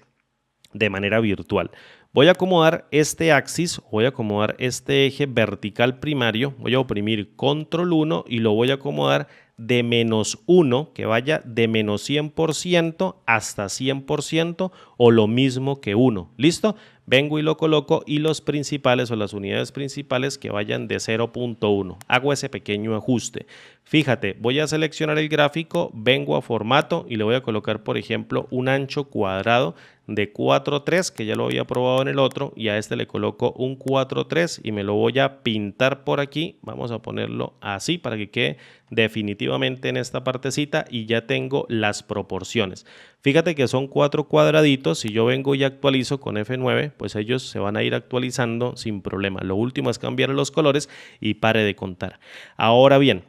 de manera virtual. Voy a acomodar este axis, voy a acomodar este eje vertical primario, voy a oprimir control 1 y lo voy a acomodar de -1, que vaya de -100% hasta 100% o lo mismo que 1. ¿Listo? Vengo y lo coloco y los principales o las unidades principales que vayan de 0.1. Hago ese pequeño ajuste. Fíjate, voy a seleccionar el gráfico, vengo a formato y le voy a colocar, por ejemplo, un ancho cuadrado de 4.3, que ya lo había probado en el otro, y a este le coloco un 4.3 y me lo voy a pintar por aquí. Vamos a ponerlo así para que quede definitivamente en esta partecita y ya tengo las proporciones. Fíjate que son 4 cuadraditos. Si yo vengo y actualizo con F9, pues ellos se van a ir actualizando sin problema. Lo último es cambiar los colores y pare de contar. Ahora bien,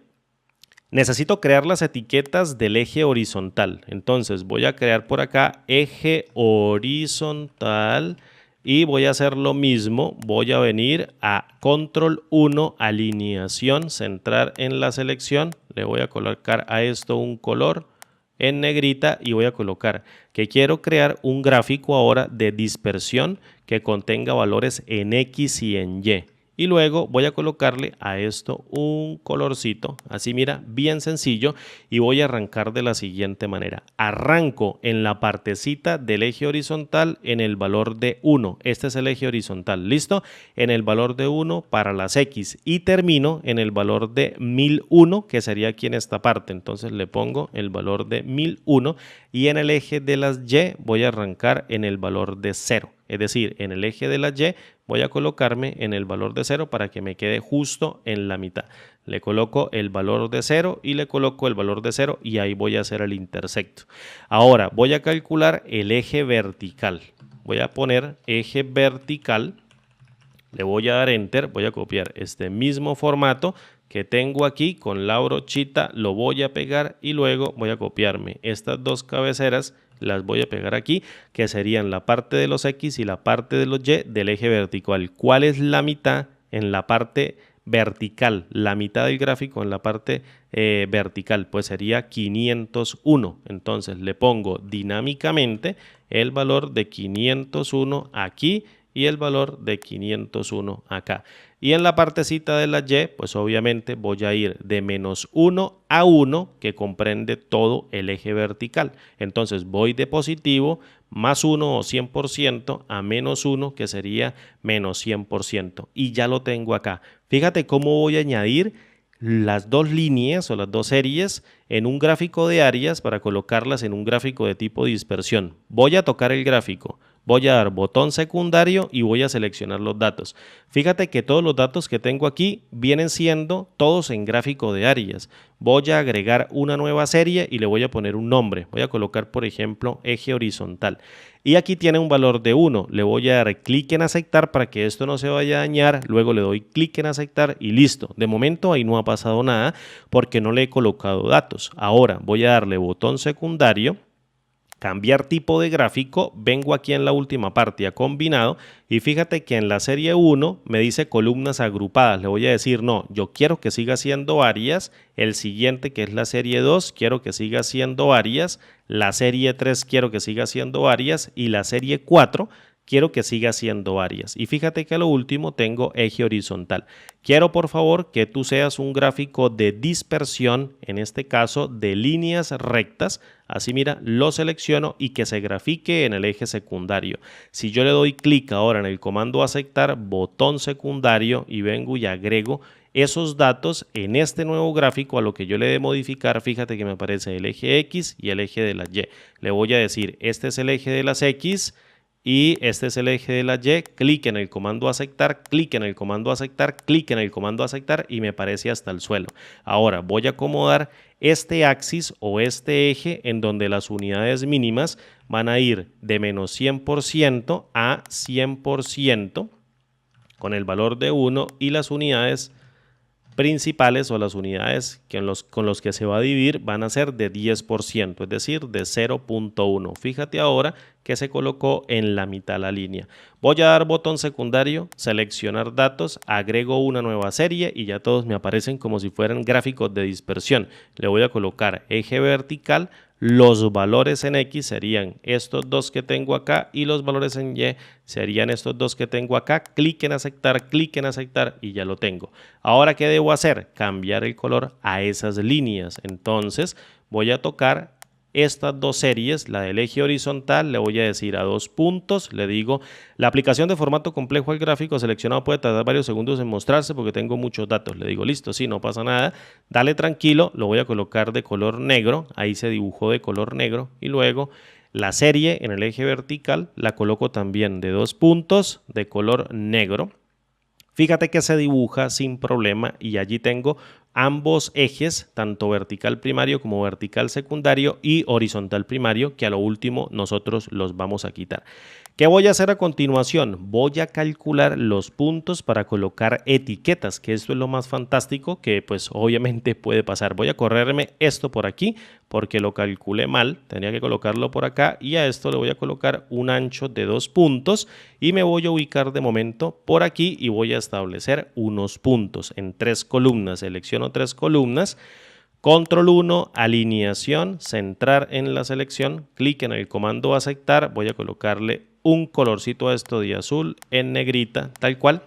necesito crear las etiquetas del eje horizontal. Entonces voy a crear por acá eje horizontal y voy a hacer lo mismo. Voy a venir a control 1, alineación, centrar en la selección. Le voy a colocar a esto un color en negrita y voy a colocar que quiero crear un gráfico ahora de dispersión que contenga valores en X y en Y. y luego voy a colocarle a esto un colorcito, así mira, bien sencillo, y voy a arrancar de la siguiente manera. Arranco en la partecita del eje horizontal en el valor de 1. Este es el eje horizontal, ¿listo? En el valor de 1 para las X y termino en el valor de 1001, que sería aquí en esta parte. Entonces le pongo el valor de 1001 y en el eje de las Y voy a arrancar en el valor de 0. Es decir, en el eje de la Y voy a colocarme en el valor de 0 para que me quede justo en la mitad. Le coloco el valor de 0 y le coloco el valor de 0 y ahí voy a hacer el intersecto. Ahora voy a calcular el eje vertical. Voy a poner eje vertical. Le voy a dar Enter. Voy a copiar este mismo formato que tengo aquí con la brochita. Lo voy a pegar y luego voy a copiarme estas dos cabeceras. Las voy a pegar aquí, que serían la parte de los X y la parte de los Y del eje vertical. ¿Cuál es la mitad en la parte vertical? La mitad del gráfico en la parte vertical, pues sería 501. Entonces le pongo dinámicamente el valor de 501 aquí y el valor de 501 acá. Y en la partecita de la Y, pues obviamente voy a ir de -1 a 1, que comprende todo el eje vertical. Entonces voy de positivo más 1 o 100% a -1, que sería -100%. Y ya lo tengo acá. Fíjate cómo voy a añadir las dos líneas o las dos series en un gráfico de áreas para colocarlas en un gráfico de tipo dispersión. Voy a tocar el gráfico. Voy a dar botón secundario y voy a seleccionar los datos. Fíjate que todos los datos que tengo aquí vienen siendo todos en gráfico de áreas. Voy a agregar una nueva serie y le voy a poner un nombre. Voy a colocar, por ejemplo, eje horizontal. Y aquí tiene un valor de 1. Le voy a dar clic en aceptar para que esto no se vaya a dañar. Luego le doy clic en aceptar y listo. De momento ahí no ha pasado nada porque no le he colocado datos. Ahora voy a darle botón secundario, cambiar tipo de gráfico, vengo aquí en la última parte a combinado y fíjate que en la serie 1 me dice columnas agrupadas. Le voy a decir no, yo quiero que siga siendo áreas. El siguiente, que es la serie 2, quiero que siga siendo áreas. La serie 3 quiero que siga siendo áreas y la serie 4 quiero que siga siendo áreas. Y fíjate que a lo último tengo eje horizontal. Quiero por favor que tú seas un gráfico de dispersión, en este caso de líneas rectas. Así mira, lo selecciono y que se grafique en el eje secundario. Si yo le doy clic ahora en el comando aceptar, botón secundario y vengo y agrego esos datos en este nuevo gráfico a lo que yo le dé modificar, fíjate que me aparece el eje X y el eje de la Y. Le voy a decir, este es el eje de las X y este es el eje de la Y, clic en el comando aceptar, clic en el comando aceptar, clic en el comando aceptar y me aparece hasta el suelo. Ahora voy a acomodar este axis o este eje en donde las unidades mínimas van a ir de -100% a 100% con el valor de 1 y las unidades principales o las unidades con los que se va a dividir van a ser de 10%, es decir, de 0.1. Fíjate ahora que se colocó en la mitad la línea. Voy a dar botón secundario, seleccionar datos, agrego una nueva serie y ya todos me aparecen como si fueran gráficos de dispersión. Le voy a colocar eje vertical. Los valores en X serían estos dos que tengo acá y los valores en Y serían estos dos que tengo acá. Clic en aceptar y ya lo tengo. Ahora, ¿qué debo hacer? Cambiar el color a esas líneas. Entonces voy a tocar estas dos series, la del eje horizontal, le voy a decir a 2 puntos, le digo, la aplicación de formato complejo al gráfico seleccionado puede tardar varios segundos en mostrarse porque tengo muchos datos. Le digo, listo, sí, no pasa nada, dale tranquilo, lo voy a colocar de color negro, ahí se dibujó de color negro y luego la serie en el eje vertical la coloco también de 2 puntos de color negro. Fíjate que se dibuja sin problema y allí tengo ambos ejes, tanto vertical primario como vertical secundario y horizontal primario, que a lo último nosotros los vamos a quitar. ¿Qué voy a hacer a continuación? Voy a calcular los puntos para colocar etiquetas, que esto es lo más fantástico que pues obviamente puede pasar. Voy a correrme esto por aquí porque lo calculé mal, tenía que colocarlo por acá y a esto le voy a colocar un ancho de 2 puntos y me voy a ubicar de momento por aquí y voy a establecer unos puntos en 3 columnas. Selecciono 3 columnas. Control 1, alineación, centrar en la selección, clic en el comando aceptar, voy a colocarle un colorcito a esto de azul en negrita, tal cual.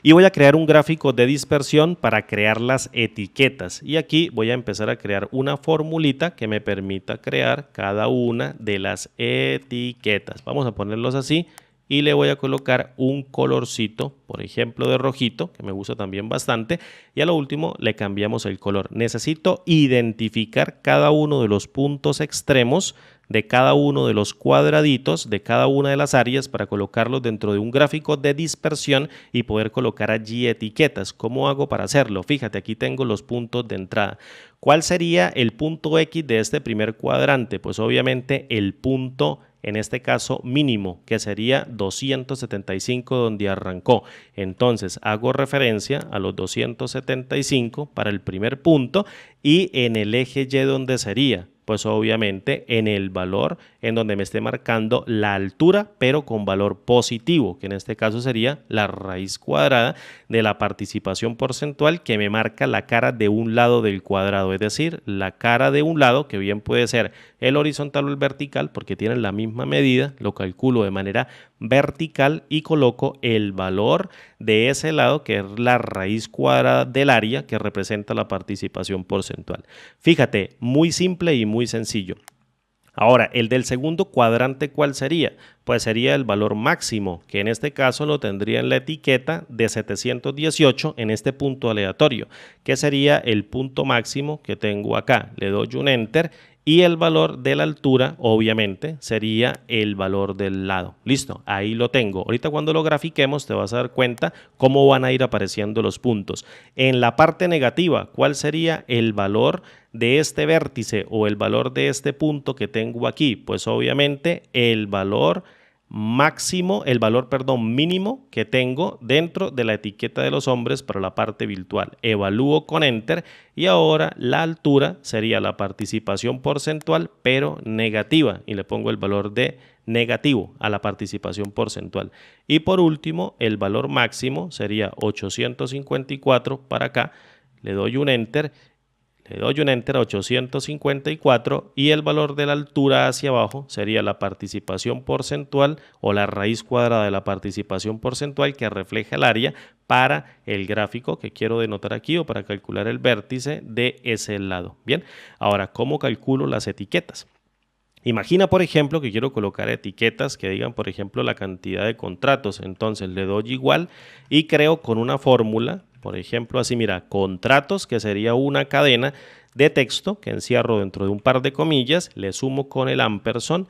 Y voy a crear un gráfico de dispersión para crear las etiquetas. Y aquí voy a empezar a crear una formulita que me permita crear cada una de las etiquetas. Vamos a ponerlos así y le voy a colocar un colorcito, por ejemplo de rojito, que me gusta también bastante. Y a lo último le cambiamos el color. Necesito identificar cada uno de los puntos extremos de cada uno de los cuadraditos de cada una de las áreas para colocarlos dentro de un gráfico de dispersión y poder colocar allí etiquetas. ¿Cómo hago para hacerlo? Fíjate, aquí tengo los puntos de entrada. ¿Cuál sería el punto X de este primer cuadrante? Pues obviamente el punto, en este caso mínimo, que sería 275 donde arrancó. Entonces hago referencia a los 275 para el primer punto y en el eje Y donde sería, pues obviamente en el valor en donde me esté marcando la altura, pero con valor positivo, que en este caso sería la raíz cuadrada de la participación porcentual que me marca la cara de un lado del cuadrado, es decir, la cara de un lado, que bien puede ser el horizontal o el vertical, porque tienen la misma medida, lo calculo de manera vertical y coloco el valor de ese lado, que es la raíz cuadrada del área que representa la participación porcentual. Fíjate, muy simple y muy sencillo. Ahora, el del segundo cuadrante, ¿cuál sería? Pues sería el valor máximo, que en este caso lo tendría en la etiqueta de 718 en este punto aleatorio, que sería el punto máximo que tengo acá. Le doy un Enter y el valor de la altura, obviamente, sería el valor del lado. Listo, ahí lo tengo. Ahorita cuando lo grafiquemos te vas a dar cuenta cómo van a ir apareciendo los puntos. En la parte negativa, ¿cuál sería el valor de este vértice o el valor de este punto que tengo aquí? Pues obviamente el valor máximo, mínimo que tengo dentro de la etiqueta de los hombres para la parte virtual. Evalúo con Enter y ahora la altura sería la participación porcentual, pero negativa, y le pongo el valor de negativo a la participación porcentual. Y por último, el valor máximo sería 854 para acá. Le doy un Enter a 854 y el valor de la altura hacia abajo sería la participación porcentual o la raíz cuadrada de la participación porcentual que refleja el área para el gráfico que quiero denotar aquí o para calcular el vértice de ese lado. Bien, ahora, ¿cómo calculo las etiquetas? Imagina, por ejemplo, que quiero colocar etiquetas que digan, por ejemplo, la cantidad de contratos. Entonces le doy igual y creo con una fórmula. Por ejemplo, así, mira, contratos, que sería una cadena de texto que encierro dentro de un par de comillas, le sumo con el ampersand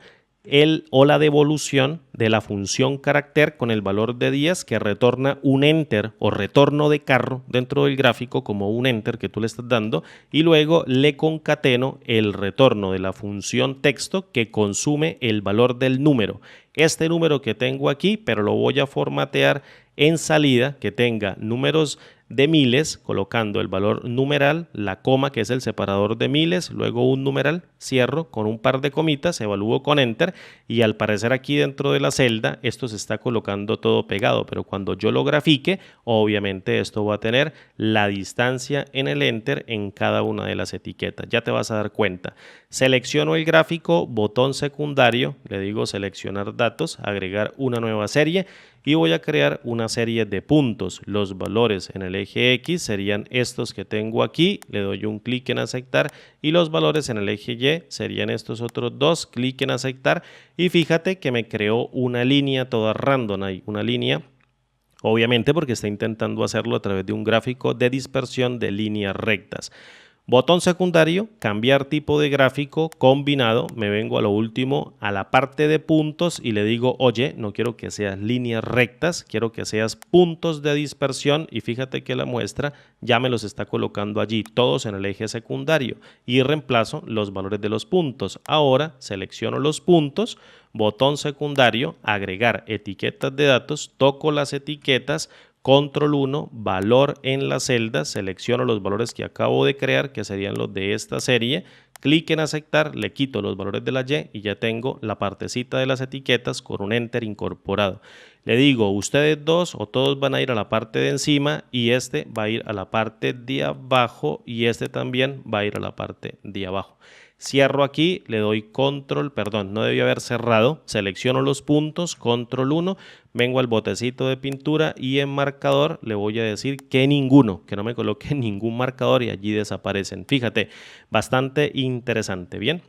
o la devolución de la función carácter con el valor de 10 que retorna un enter o retorno de carro dentro del gráfico como un enter que tú le estás dando, y luego le concateno el retorno de la función texto que consume el valor del número. Este número que tengo aquí, pero lo voy a formatear en salida que tenga números de miles, colocando el valor numeral, la coma que es el separador de miles, luego un numeral, cierro con un par de comitas, evalúo con Enter y al parecer aquí dentro de la celda esto se está colocando todo pegado, pero cuando yo lo grafique, obviamente esto va a tener la distancia en el Enter en cada una de las etiquetas. Ya te vas a dar cuenta. Selecciono el gráfico, botón secundario, le digo seleccionar datos, agregar una nueva serie y voy a crear una serie de puntos. Los valores en el eje X serían estos que tengo aquí, le doy un clic en aceptar y los valores en el eje Y serían estos otros dos, clic en aceptar y fíjate que me creó una línea toda random ahí, una línea obviamente porque está intentando hacerlo a través de un gráfico de dispersión de líneas rectas. Botón secundario, cambiar tipo de gráfico combinado, me vengo a lo último a la parte de puntos y le digo, oye, no quiero que seas líneas rectas, quiero que seas puntos de dispersión y fíjate que la muestra ya me los está colocando allí todos en el eje secundario y reemplazo los valores de los puntos. Ahora selecciono los puntos, botón secundario, agregar etiquetas de datos, toco las etiquetas, Control 1, valor en la celda, selecciono los valores que acabo de crear, que serían los de esta serie, clic en aceptar, le quito los valores de la Y y ya tengo la partecita de las etiquetas con un Enter incorporado. Le digo, ustedes dos o todos van a ir a la parte de encima y este va a ir a la parte de abajo y este también va a ir a la parte de abajo. Cierro aquí, le doy control, perdón, no debía haber cerrado, selecciono los puntos, control 1, vengo al botecito de pintura y en marcador le voy a decir que ninguno, que no me coloque ningún marcador y allí desaparecen. Fíjate, bastante interesante, ¿bien?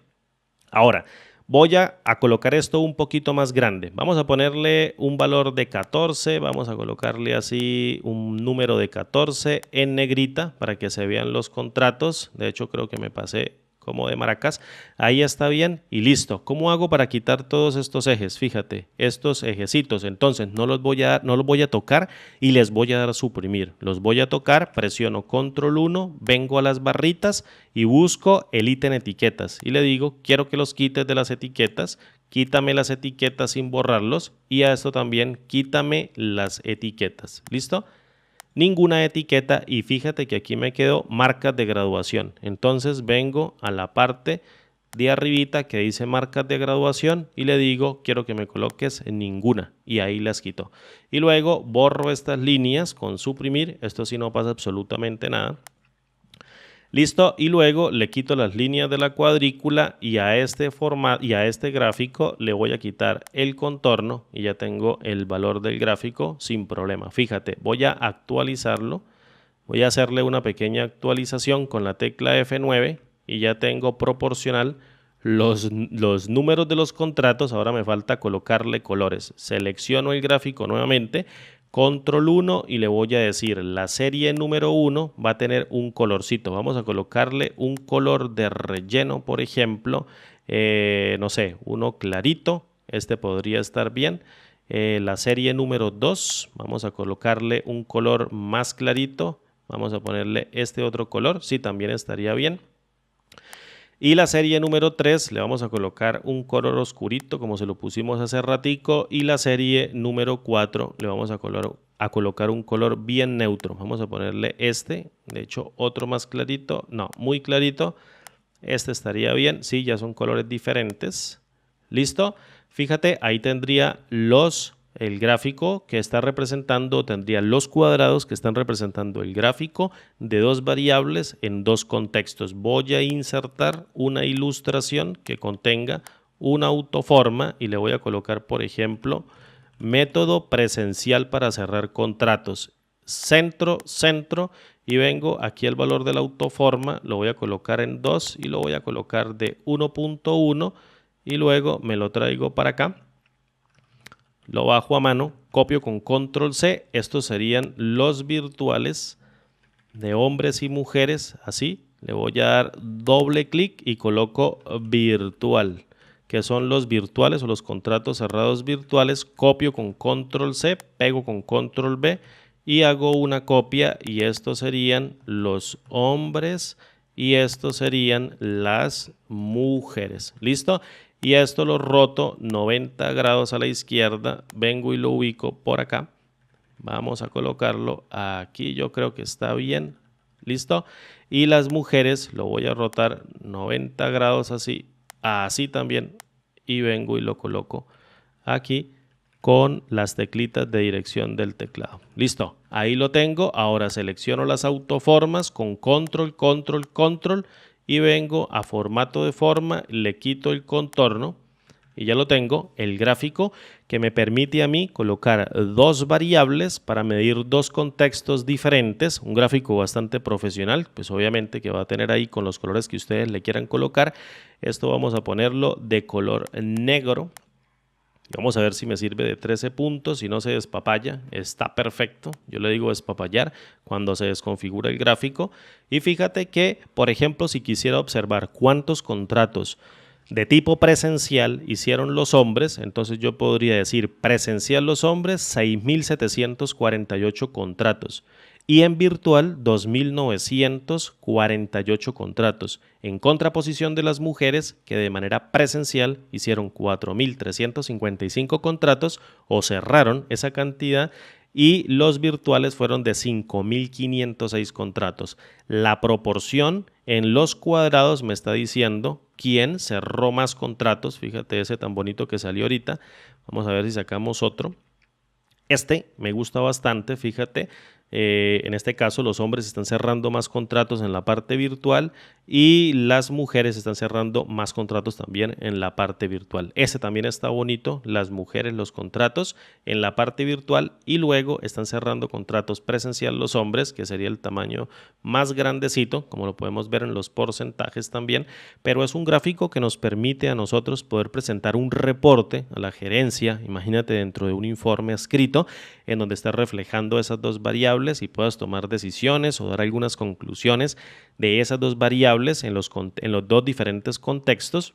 Ahora, voy a colocar esto un poquito más grande. Vamos a ponerle un valor de 14, vamos a colocarle así un número de 14 en negrita para que se vean los contratos. De hecho, creo que me pasé como de maracas. Ahí está bien y listo. ¿Cómo hago para quitar todos estos ejes? Fíjate, estos ejecitos. Entonces no los voy a tocar y les voy a dar a suprimir. Los voy a tocar, presiono control 1, vengo a las barritas y busco el ítem etiquetas y le digo, quiero que los quites de las etiquetas, quítame las etiquetas sin borrarlos y a esto también quítame las etiquetas. ¿Listo? Ninguna etiqueta y fíjate que aquí me quedó marcas de graduación. Entonces vengo a la parte de arribita que dice marcas de graduación y le digo quiero que me coloques en ninguna y ahí las quito. Y luego borro estas líneas con suprimir, esto sí no pasa absolutamente nada. Listo, y luego le quito las líneas de la cuadrícula y a este formato y a este gráfico le voy a quitar el contorno y ya tengo el valor del gráfico sin problema. Fíjate, voy a actualizarlo, voy a hacerle una pequeña actualización con la tecla F9 y ya tengo proporcional los números de los contratos. Ahora me falta colocarle colores. Selecciono el gráfico nuevamente, control 1 y le voy a decir la serie número 1 va a tener un colorcito. Vamos a colocarle un color de relleno, por ejemplo, no sé, uno clarito. Este podría estar bien. La serie número 2, vamos a colocarle un color más clarito. Vamos a ponerle este otro color, sí, también estaría bien. Y la serie número 3 le vamos a colocar un color oscurito como se lo pusimos hace ratico y la serie número 4 le vamos a colocar un color bien neutro. Vamos a ponerle este, de hecho otro más clarito, no, muy clarito. Este estaría bien, sí, ya son colores diferentes. ¿Listo? Fíjate, ahí tendría el gráfico que está representando, tendría los cuadrados que están representando el gráfico de dos variables en dos contextos. Voy a insertar una ilustración que contenga una autoforma y le voy a colocar, por ejemplo, método presencial para cerrar contratos. Centro, centro, y vengo aquí al valor de la autoforma, lo voy a colocar en 2 y lo voy a colocar de 1.1 y luego me lo traigo para acá. Lo bajo a mano, copio con control C, estos serían los virtuales de hombres y mujeres, así, le voy a dar doble clic y coloco virtual, que son los virtuales o los contratos cerrados virtuales, copio con control C, pego con control V y hago una copia y estos serían los hombres y estos serían las mujeres, ¿listo? Y esto lo roto 90 grados a la izquierda, vengo y lo ubico por acá. Vamos a colocarlo aquí, yo creo que está bien, ¿listo? Y las mujeres lo voy a rotar 90 grados así, así también. Y vengo y lo coloco aquí con las teclitas de dirección del teclado. Listo, ahí lo tengo. Ahora selecciono las autoformas con control, control, control. Y vengo a formato de forma, le quito el contorno y ya lo tengo, el gráfico que me permite a mí colocar dos variables para medir dos contextos diferentes, un gráfico bastante profesional, pues obviamente que va a tener ahí con los colores que ustedes le quieran colocar. Esto vamos a ponerlo de color negro. Vamos a ver si me sirve de 13 puntos, si no se despapalla, está perfecto. Yo le digo despapallar cuando se desconfigura el gráfico. Y fíjate que, por ejemplo, si quisiera observar cuántos contratos de tipo presencial hicieron los hombres, entonces yo podría decir presencial los hombres 6.748 contratos y en virtual 2.948 contratos, en contraposición de las mujeres que de manera presencial hicieron 4.355 contratos o cerraron esa cantidad y los virtuales fueron de 5.506 contratos. La proporción en los cuadrados me está diciendo quién cerró más contratos. Fíjate ese tan bonito que salió ahorita. Vamos a ver si sacamos otro. Este me gusta bastante, fíjate. En este caso, los hombres están cerrando más contratos en la parte virtual y las mujeres están cerrando más contratos también en la parte virtual. Ese también está bonito, las mujeres los contratos en la parte virtual y luego están cerrando contratos presencial los hombres, que sería el tamaño más grandecito, como lo podemos ver en los porcentajes también, pero es un gráfico que nos permite a nosotros poder presentar un reporte a la gerencia, imagínate dentro de un informe escrito en donde está reflejando esas dos variables y puedas tomar decisiones o dar algunas conclusiones de esas dos variables en los dos diferentes contextos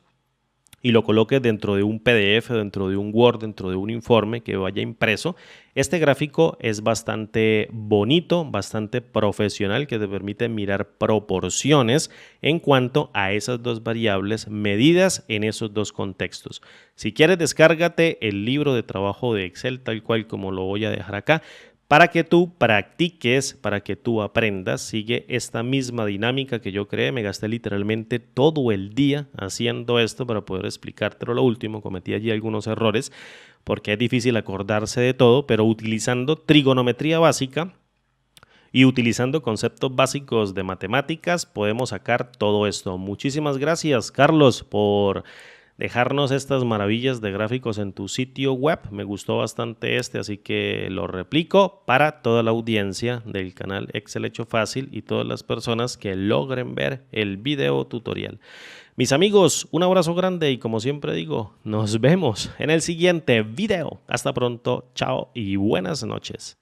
y lo coloques dentro de un PDF, dentro de un Word, dentro de un informe que vaya impreso. Este gráfico es bastante bonito, bastante profesional, que te permite mirar proporciones en cuanto a esas dos variables medidas en esos dos contextos. Si quieres, descárgate el libro de trabajo de Excel, tal cual como lo voy a dejar acá, para que tú practiques, para que tú aprendas. Sigue esta misma dinámica que yo creé. Me gasté literalmente todo el día haciendo esto para poder explicártelo. Lo último, cometí allí algunos errores porque es difícil acordarse de todo, pero utilizando trigonometría básica y utilizando conceptos básicos de matemáticas podemos sacar todo esto. Muchísimas gracias, Carlos, por dejarnos estas maravillas de gráficos en tu sitio web. Me gustó bastante así que lo replico para toda la audiencia del canal Excel Hecho Fácil y todas las personas que logren ver el video tutorial. Mis amigos, un abrazo grande y como siempre digo, nos vemos en el siguiente video. Hasta pronto, chao y buenas noches.